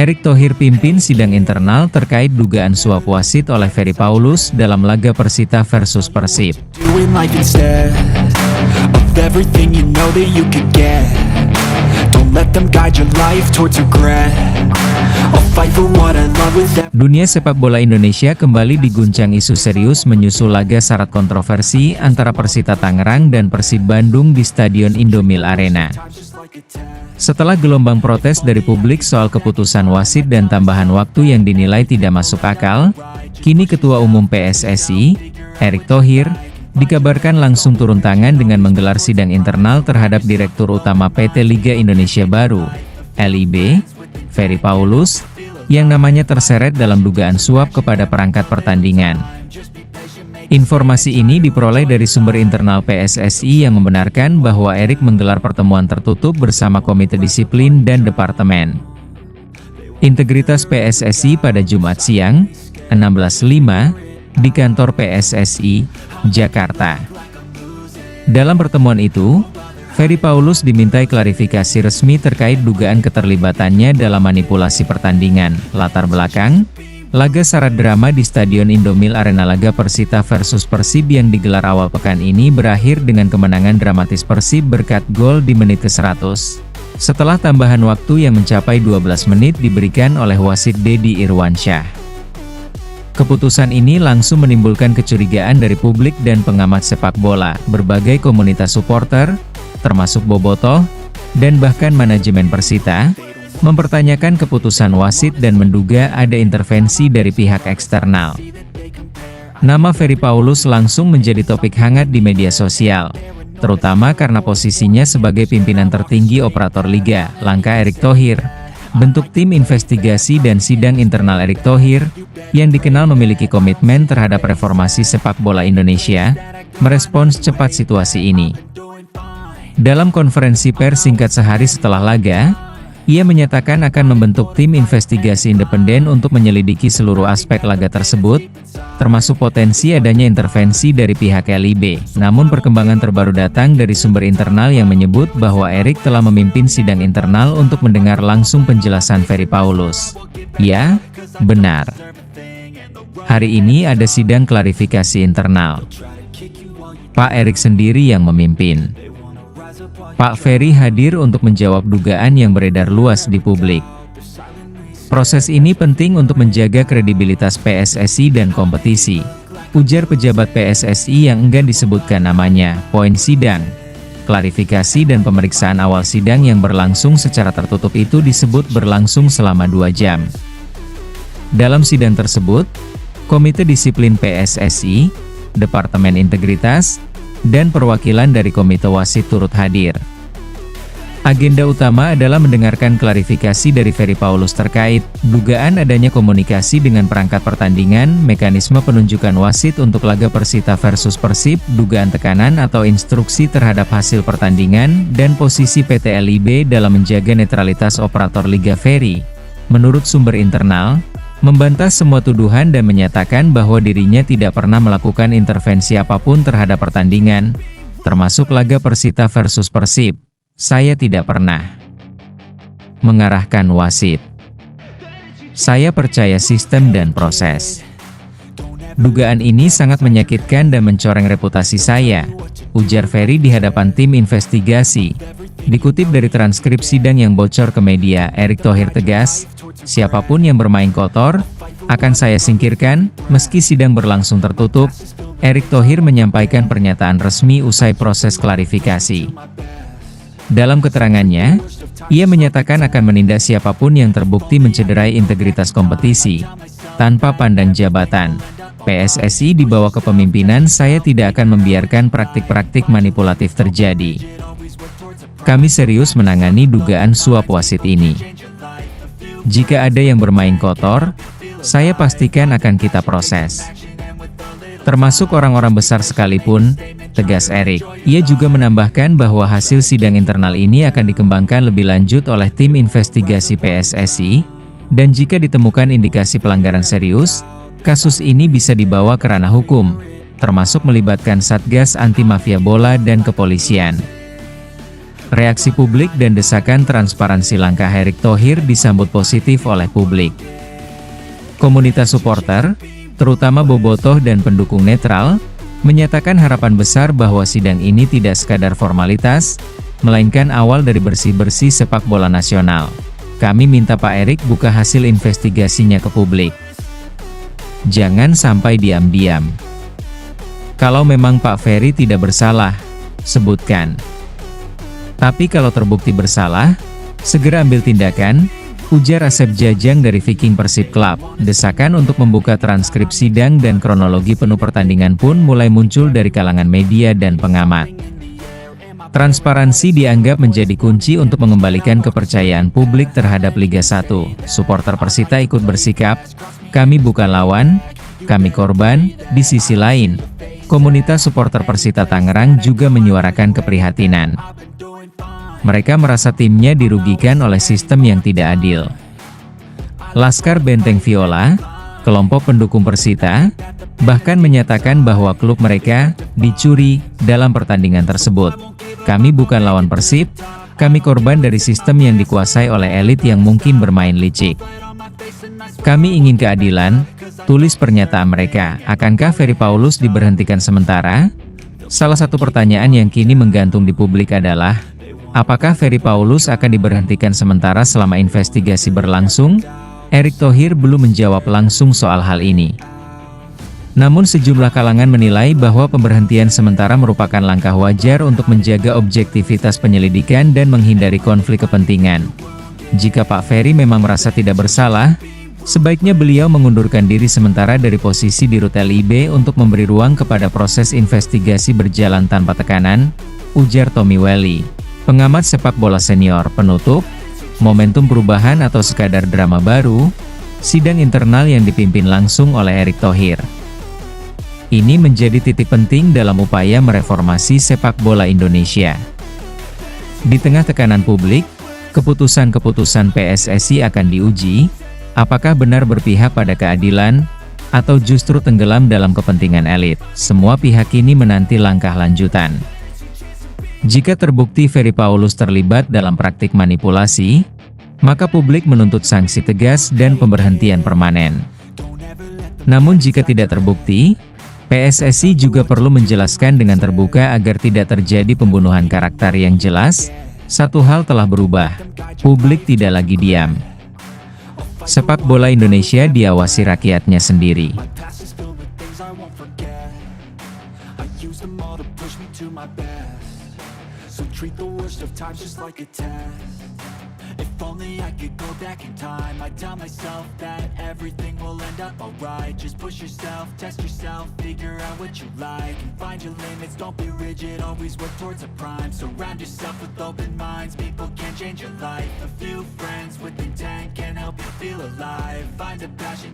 Erick Thohir pimpin sidang internal terkait dugaan suap wasit oleh Ferry Paulus dalam laga Persita versus Persib. Doing life instead of everything you know that you could get. Don't let them guide your life towards regret. I'll fight for what I love with that. Dunia sepak bola Indonesia kembali diguncang isu serius menyusul laga syarat kontroversi antara Persita Tangerang dan Persib Bandung di Stadion Indomil Arena. Setelah gelombang protes dari publik soal keputusan wasit dan tambahan waktu yang dinilai tidak masuk akal, kini Ketua Umum PSSI, Erick Thohir, dikabarkan langsung turun tangan dengan menggelar sidang internal terhadap Direktur Utama PT Liga Indonesia Baru, LIB, Ferry Paulus, yang namanya terseret dalam dugaan suap kepada perangkat pertandingan. Informasi ini diperoleh dari sumber internal PSSI yang membenarkan bahwa Erick menggelar pertemuan tertutup bersama Komite Disiplin dan Departemen Integritas PSSI pada Jumat siang, 16.05, di kantor PSSI, Jakarta. Dalam pertemuan itu, Ferry Paulus dimintai klarifikasi resmi terkait dugaan keterlibatannya dalam manipulasi pertandingan, latar belakang, laga syarat drama di Stadion Indomil Arena laga Persita versus Persib yang digelar awal pekan ini berakhir dengan kemenangan dramatis Persib berkat gol di menit ke-100. Setelah tambahan waktu yang mencapai 12 menit diberikan oleh wasit Dedi Irwansyah. Keputusan ini langsung menimbulkan kecurigaan dari publik dan pengamat sepak bola, berbagai komunitas supporter, termasuk bobotoh, dan bahkan manajemen Persita, mempertanyakan keputusan wasit dan menduga ada intervensi dari pihak eksternal. Nama Ferry Paulus langsung menjadi topik hangat di media sosial, terutama karena posisinya sebagai pimpinan tertinggi operator liga. Langkah Erick Thohir, bentuk tim investigasi dan sidang internal Erick Thohir, yang dikenal memiliki komitmen terhadap reformasi sepak bola Indonesia, merespons cepat situasi ini. Dalam konferensi pers singkat sehari setelah laga, ia menyatakan akan membentuk tim investigasi independen untuk menyelidiki seluruh aspek laga tersebut, termasuk potensi adanya intervensi dari pihak LIB. Namun perkembangan terbaru datang dari sumber internal yang menyebut bahwa Erick telah memimpin sidang internal untuk mendengar langsung penjelasan Ferry Paulus. Ya, benar. Hari ini ada sidang klarifikasi internal. Pak Erick sendiri yang memimpin. Pak Ferry hadir untuk menjawab dugaan yang beredar luas di publik. Proses ini penting untuk menjaga kredibilitas PSSI dan kompetisi, ujar pejabat PSSI yang enggan disebutkan namanya. Poin sidang, klarifikasi dan pemeriksaan awal sidang yang berlangsung secara tertutup itu disebut berlangsung selama 2 jam. Dalam sidang tersebut, Komite Disiplin PSSI, Departemen Integritas, dan perwakilan dari Komite Wasit turut hadir. Agenda utama adalah mendengarkan klarifikasi dari Ferry Paulus terkait dugaan adanya komunikasi dengan perangkat pertandingan, mekanisme penunjukan wasit untuk laga Persita versus Persib, dugaan tekanan atau instruksi terhadap hasil pertandingan, dan posisi PT LIB dalam menjaga netralitas operator Liga. Ferry, menurut sumber internal, membantah semua tuduhan dan menyatakan bahwa dirinya tidak pernah melakukan intervensi apapun terhadap pertandingan, termasuk laga Persita versus Persib. Saya tidak pernah mengarahkan wasit. Saya percaya sistem dan proses. Dugaan ini sangat menyakitkan dan mencoreng reputasi saya, ujar Ferry di hadapan tim investigasi. Dikutip dari transkrip sidang yang bocor ke media, Erick Thohir tegas, siapapun yang bermain kotor, akan saya singkirkan, meski sidang berlangsung tertutup. Erick Thohir menyampaikan pernyataan resmi usai proses klarifikasi. Dalam keterangannya, ia menyatakan akan menindak siapapun yang terbukti mencederai integritas kompetisi, tanpa pandang jabatan. PSSI di bawah kepemimpinan saya tidak akan membiarkan praktik-praktik manipulatif terjadi. Kami serius menangani dugaan suap wasit ini. Jika ada yang bermain kotor, saya pastikan akan kita proses. Termasuk orang-orang besar sekalipun, tegas Erick. Ia juga menambahkan bahwa hasil sidang internal ini akan dikembangkan lebih lanjut oleh tim investigasi PSSI, dan jika ditemukan indikasi pelanggaran serius, kasus ini bisa dibawa ke ranah hukum, termasuk melibatkan Satgas Anti Mafia Bola dan kepolisian. Reaksi publik dan desakan transparansi langkah Erick Thohir disambut positif oleh publik. Komunitas supporter, terutama bobotoh dan pendukung netral, menyatakan harapan besar bahwa sidang ini tidak sekadar formalitas, melainkan awal dari bersih-bersih sepak bola nasional. Kami minta Pak Erick buka hasil investigasinya ke publik. Jangan sampai diam-diam. Kalau memang Pak Ferry tidak bersalah, sebutkan. Tapi kalau terbukti bersalah, segera ambil tindakan, ujar Asep Jajang dari Viking Persib Club. Desakan untuk membuka transkrip sidang dan kronologi penuh pertandingan pun mulai muncul dari kalangan media dan pengamat. Transparansi dianggap menjadi kunci untuk mengembalikan kepercayaan publik terhadap Liga 1. Supporter Persita ikut bersikap, kami bukan lawan, kami korban. Di sisi lain, komunitas supporter Persita Tangerang juga menyuarakan keprihatinan. Mereka merasa timnya dirugikan oleh sistem yang tidak adil. Laskar Benteng Viola, kelompok pendukung Persita, bahkan menyatakan bahwa klub mereka dicuri dalam pertandingan tersebut. Kami bukan lawan Persib, kami korban dari sistem yang dikuasai oleh elit yang mungkin bermain licik. Kami ingin keadilan, tulis pernyataan mereka. Akankah Ferry Paulus diberhentikan sementara? Salah satu pertanyaan yang kini menggantung di publik adalah, apakah Ferry Paulus akan diberhentikan sementara selama investigasi berlangsung? Erick Thohir belum menjawab langsung soal hal ini. Namun sejumlah kalangan menilai bahwa pemberhentian sementara merupakan langkah wajar untuk menjaga objektivitas penyelidikan dan menghindari konflik kepentingan. Jika Pak Ferry memang merasa tidak bersalah, sebaiknya beliau mengundurkan diri sementara dari posisi di Rut LIB untuk memberi ruang kepada proses investigasi berjalan tanpa tekanan, ujar Tommy Welly, pengamat sepak bola senior. Penutup, momentum perubahan atau sekadar drama baru, sidang internal yang dipimpin langsung oleh Erick Thohir. Ini menjadi titik penting dalam upaya mereformasi sepak bola Indonesia. Di tengah tekanan publik, keputusan-keputusan PSSI akan diuji, apakah benar berpihak pada keadilan, atau justru tenggelam dalam kepentingan elit. Semua pihak kini menanti langkah lanjutan. Jika terbukti Ferry Paulus terlibat dalam praktik manipulasi, maka publik menuntut sanksi tegas dan pemberhentian permanen. Namun jika tidak terbukti, PSSI juga perlu menjelaskan dengan terbuka agar tidak terjadi pembunuhan karakter yang jelas. Satu hal telah berubah, publik tidak lagi diam. Sepak bola Indonesia diawasi rakyatnya sendiri. If only I could go back in time, I'd tell myself that everything will end up alright. Just push yourself, test yourself, figure out what you like, and find your limits, don't be rigid, always work towards a prime. Surround yourself with open minds, people can change your life. A few friends with intent can help you feel alive. Find a passion.